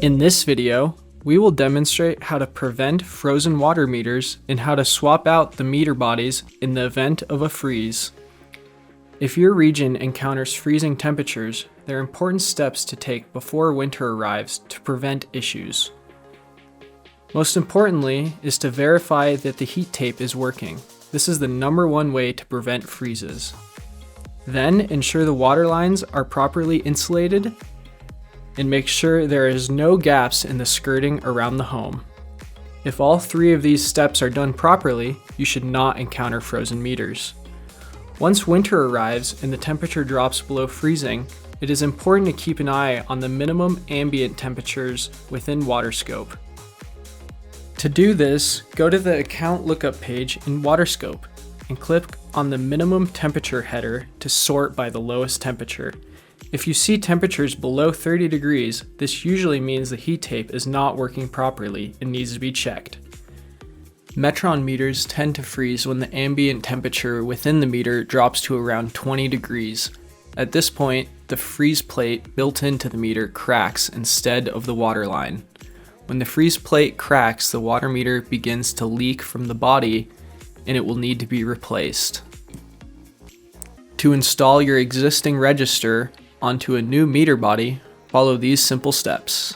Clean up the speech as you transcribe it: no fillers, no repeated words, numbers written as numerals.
In this video, we will demonstrate how to prevent frozen water meters and how to swap out the meter bodies in the event of a freeze. If your region encounters freezing temperatures, there are important steps to take before winter arrives to prevent issues. Most importantly is to verify that the heat tape is working. This is the #1 way to prevent freezes. Then ensure the water lines are properly insulated and make sure there is no gaps in the skirting around the home. If all 3 of these steps are done properly, you should not encounter frozen meters. Once winter arrives and the temperature drops below freezing, it is important to keep an eye on the minimum ambient temperatures within WaterScope. To do this, go to the account lookup page in WaterScope and click on the minimum temperature header to sort by the lowest temperature. If you see temperatures below 30 degrees, this usually means the heat tape is not working properly and needs to be checked. Metron meters tend to freeze when the ambient temperature within the meter drops to around 20 degrees. At this point, the freeze plate built into the meter cracks instead of the water line. When the freeze plate cracks, the water meter begins to leak from the body and it will need to be replaced. To install your existing register onto a new meter body, follow these simple steps.